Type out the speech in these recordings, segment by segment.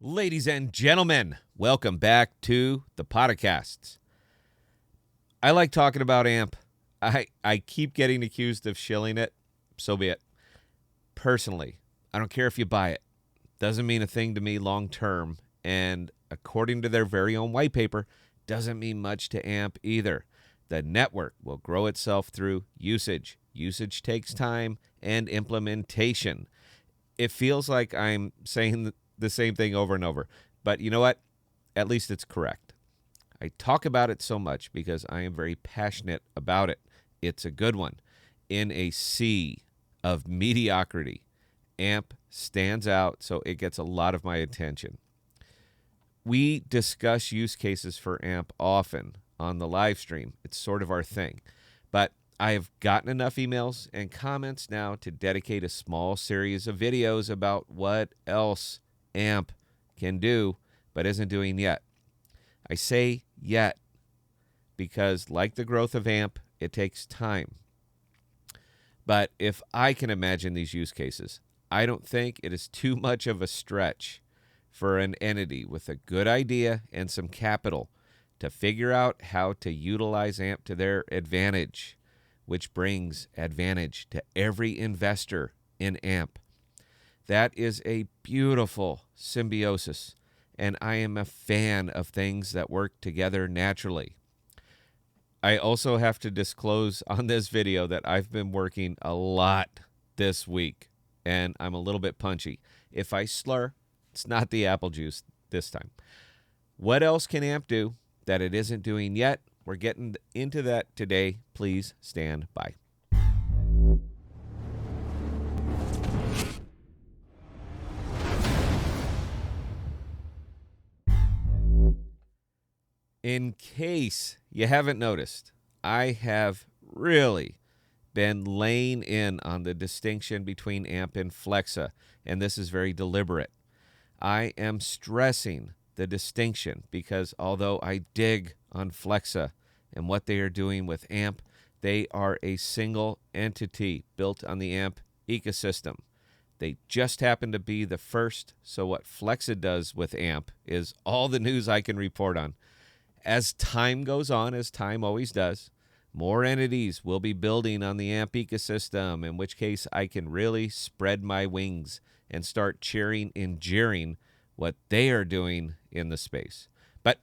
Ladies and gentlemen, welcome back to the podcasts. I like talking about AMP. I keep getting accused of shilling it. So be it. Personally, I don't care if you buy it. Doesn't mean a thing to me long term. And according to their very own white paper, doesn't mean much to AMP either. The network will grow itself through usage. Usage takes time and implementation. It feels like I'm saying the same thing over and over. But you know what? At least it's correct. I talk about it so much because I am very passionate about it. It's a good one. In a sea of mediocrity, AMP stands out, so it gets a lot of my attention. We discuss use cases for AMP often on the live stream. It's sort of our thing. But I have gotten enough emails and comments now to dedicate a small series of videos about what else AMP can do but isn't doing yet. I say yet because, like the growth of AMP, it takes time. But if I can imagine these use cases, I don't think it is too much of a stretch for an entity with a good idea and some capital to figure out how to utilize AMP to their advantage, which brings advantage to every investor in AMP. That is a beautiful symbiosis, and I am a fan of things that work together naturally. I also have to disclose on this video that I've been working a lot this week, and I'm a little bit punchy. If I slur, it's not the apple juice this time. What else can AMP do that it isn't doing yet? We're getting into that today. Please stand by. In case you haven't noticed, I have really been laying in on the distinction between AMP and Flexa, and this is very deliberate. I am stressing the distinction because although I dig on Flexa and what they are doing with AMP, they are a single entity built on the AMP ecosystem. They just happen to be the first, so what Flexa does with AMP is all the news I can report on. As time goes on, as time always does, more entities will be building on the AMP ecosystem, in which case I can really spread my wings and start cheering and jeering what they are doing in the space. But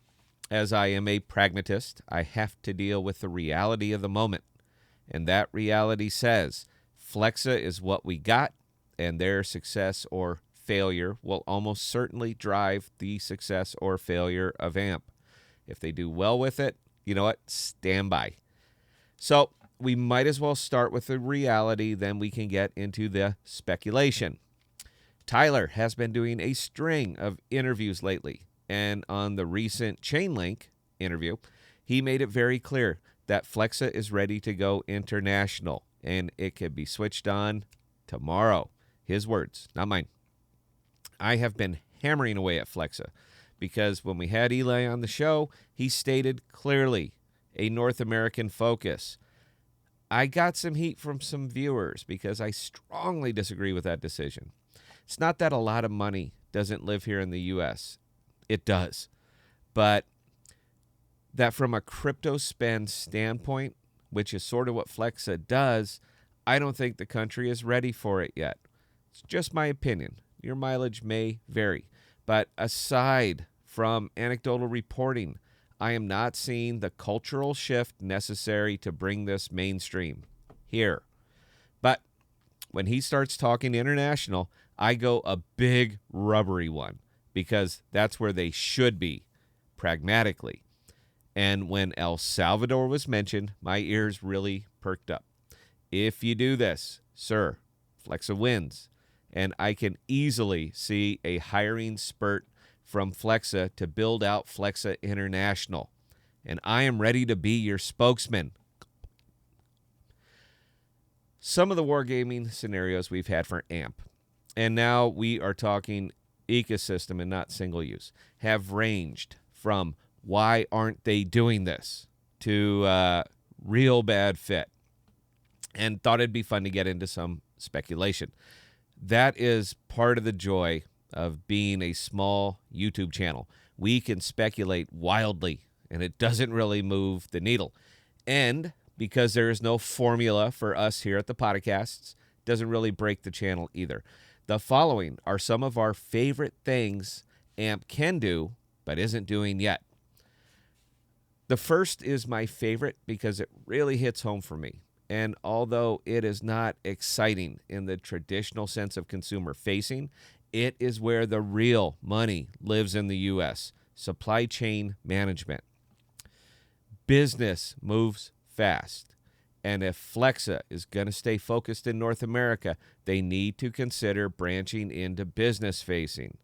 as I am a pragmatist, I have to deal with the reality of the moment. And that reality says Flexa is what we got, and their success or failure will almost certainly drive the success or failure of AMP. If they do well with it, you know what? Stand by. So we might as well start with the reality, then we can get into the speculation. Tyler has been doing a string of interviews lately, and on the recent Chainlink interview, he made it very clear that Flexa is ready to go international, and it could be switched on tomorrow. His words, not mine. I have been hammering away at Flexa because when we had Eli on the show, he stated clearly a North American focus. I got some heat from some viewers because I strongly disagree with that decision. It's not that a lot of money doesn't live here in the U.S. It does. But that from a crypto spend standpoint, which is sort of what Flexa does, I don't think the country is ready for it yet. It's just my opinion. Your mileage may vary. But aside from anecdotal reporting, I am not seeing the cultural shift necessary to bring this mainstream here. But when he starts talking international, I go a big rubbery one because that's where they should be, pragmatically. And when El Salvador was mentioned, my ears really perked up. If you do this, sir, Flexa wins. And I can easily see a hiring spurt from Flexa to build out Flexa International. And I am ready to be your spokesman. Some of the wargaming scenarios we've had for AMP, and now we are talking ecosystem and not single use, have ranged from why aren't they doing this to real bad fit. And thought it'd be fun to get into some speculation. That is part of the joy of being a small YouTube channel. We can speculate wildly, and it doesn't really move the needle. And because there is no formula for us here at the podcasts, doesn't really break the channel either. The following are some of our favorite things AMP can do, but isn't doing yet. The first is my favorite because it really hits home for me. And although it is not exciting in the traditional sense of consumer facing, it is where the real money lives in the U.S. Supply chain management. Business moves fast. And if Flexa is going to stay focused in North America, they need to consider branching into business facing.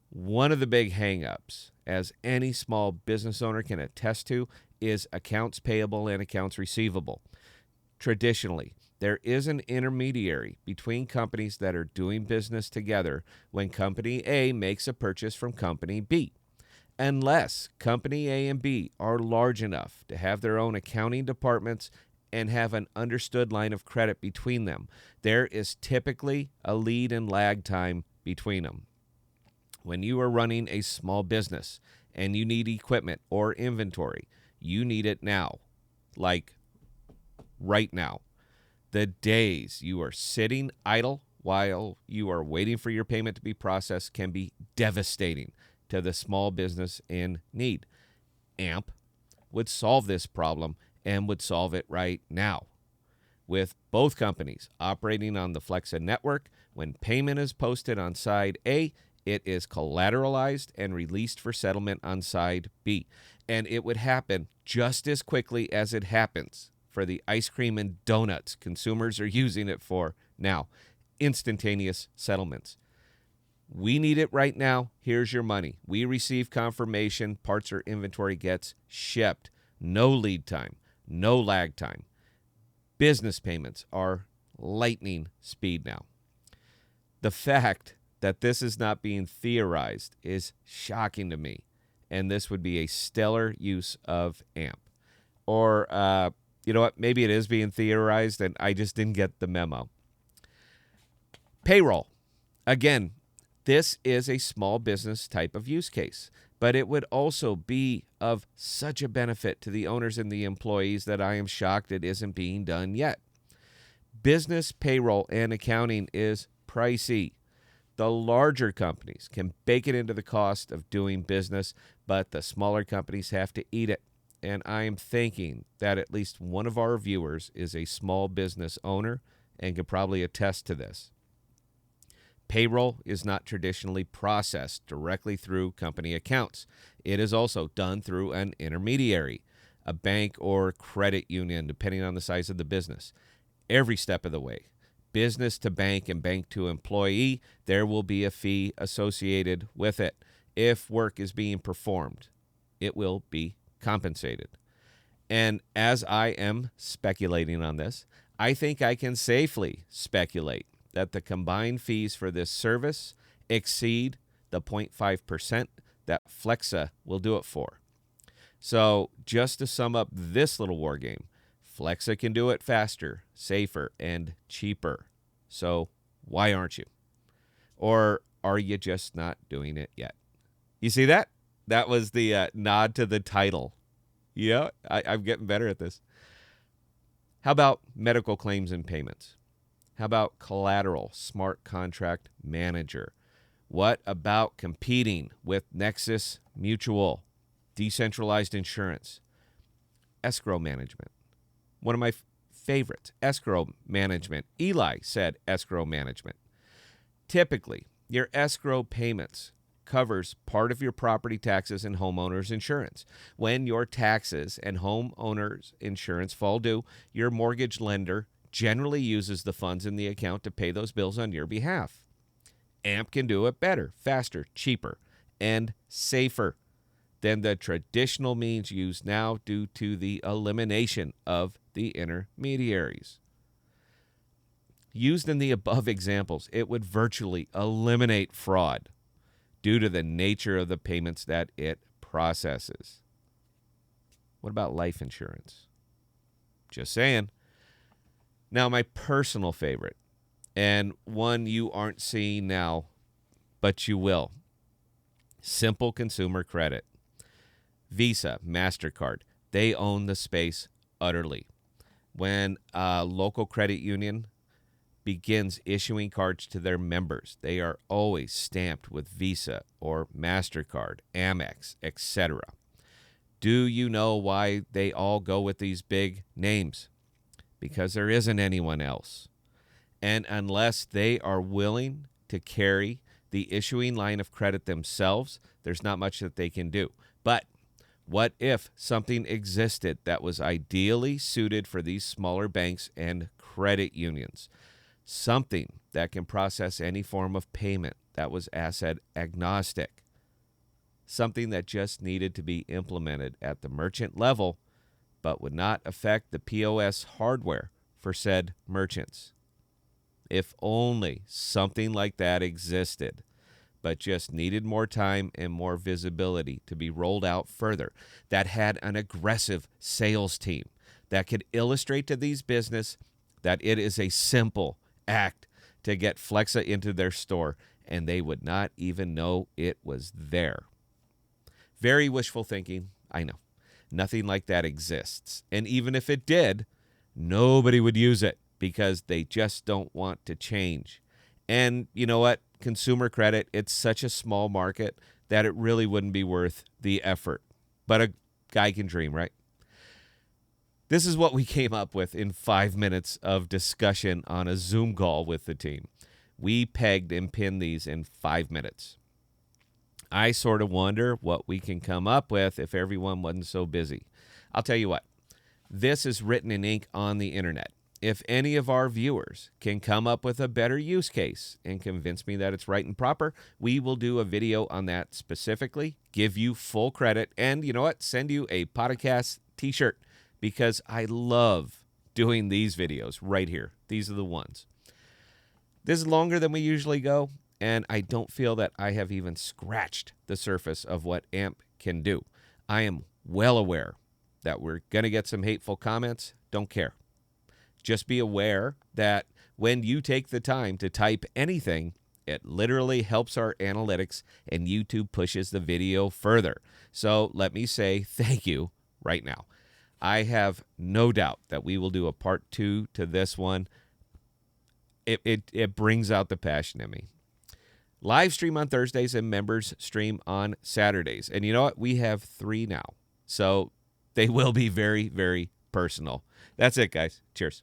One of the big hangups, as any small business owner can attest to, is accounts payable and accounts receivable. Traditionally, there is an intermediary between companies that are doing business together when Company A makes a purchase from Company B. Unless Company A and B are large enough to have their own accounting departments and have an understood line of credit between them, there is typically a lead and lag time between them. When you are running a small business and you need equipment or inventory, you need it now, like right now. The days you are sitting idle while you are waiting for your payment to be processed can be devastating to the small business in need. AMP would solve this problem and would solve it right now. With both companies operating on the Flexa network, when payment is posted on side A, it is collateralized and released for settlement on side B. And it would happen just as quickly as it happens for the ice cream and donuts consumers are using it for now. Instantaneous settlements. We need it right now. Here's your money. We receive confirmation. Parts or inventory gets shipped. No lead time. No lag time. Business payments are lightning speed now. The fact that this is not being theorized is shocking to me, and this would be a stellar use of AMP. Or, you know what, maybe it is being theorized and I just didn't get the memo. Payroll. Again, this is a small business type of use case, but it would also be of such a benefit to the owners and the employees that I am shocked it isn't being done yet. Business payroll and accounting is pricey. The larger companies can bake it into the cost of doing business, but the smaller companies have to eat it. And I am thinking that at least one of our viewers is a small business owner and can probably attest to this. Payroll is not traditionally processed directly through company accounts. It is also done through an intermediary, a bank or credit union, depending on the size of the business. Every step of the way, business to bank and bank to employee, there will be a fee associated with it. If work is being performed, it will be compensated. And as I am speculating on this, I think I can safely speculate that the combined fees for this service exceed the 0.5% that Flexa will do it for. So just to sum up this little war game, Flexa can do it faster, safer, and cheaper. So why aren't you? Or are you just not doing it yet? You see that? That was the nod to the title. Yeah, I'm getting better at this. How about medical claims and payments? How about collateral, smart contract manager? What about competing with Nexus Mutual, decentralized insurance, escrow management? One of my favorites, escrow management. Eli said escrow management. Typically, your escrow payments covers part of your property taxes and homeowners insurance. When your taxes and homeowners insurance fall due, your mortgage lender generally uses the funds in the account to pay those bills on your behalf. AMP can do it better, faster, cheaper, and safer than the traditional means used now due to the elimination of the intermediaries. Used in the above examples, it would virtually eliminate fraud due to the nature of the payments that it processes. What about life insurance? Just saying. Now, my personal favorite, and one you aren't seeing now but you will. Simple consumer credit. Visa, MasterCard, they own the space utterly. When a local credit union begins issuing cards to their members, they are always stamped with Visa or MasterCard, Amex, etc. Do you know why they all go with these big names? Because there isn't anyone else. And unless they are willing to carry the issuing line of credit themselves, there's not much that they can do. But what if something existed that was ideally suited for these smaller banks and credit unions? Something that can process any form of payment that was asset agnostic. Something that just needed to be implemented at the merchant level, but would not affect the POS hardware for said merchants. If only something like that existed, but just needed more time and more visibility to be rolled out further, that had an aggressive sales team that could illustrate to these business that it is a simple act to get Flexa into their store, and they would not even know it was there. Very wishful thinking, I know. Nothing like that exists. And even if it did, nobody would use it because they just don't want to change. And you know what? Consumer credit, it's such a small market that it really wouldn't be worth the effort. But a guy can dream, right? This is what we came up with in 5 minutes of discussion on a Zoom call with the team. We pegged and pinned these in 5 minutes. I sort of wonder what we can come up with if everyone wasn't so busy. I'll tell you what, this is written in ink on the internet. If any of our viewers can come up with a better use case and convince me that it's right and proper, we will do a video on that specifically, give you full credit, and you know what? Send you a podcast t-shirt because I love doing these videos right here. These are the ones. This is longer than we usually go, and I don't feel that I have even scratched the surface of what AMP can do. I am well aware that we're going to get some hateful comments. Don't care. Just be aware that when you take the time to type anything, it literally helps our analytics and YouTube pushes the video further. So let me say thank you right now. I have no doubt that we will do a part 2 to this one. It brings out the passion in me. Live stream on Thursdays and members stream on Saturdays. And you know what? We have 3 now. So they will be very, very personal. That's it, guys. Cheers.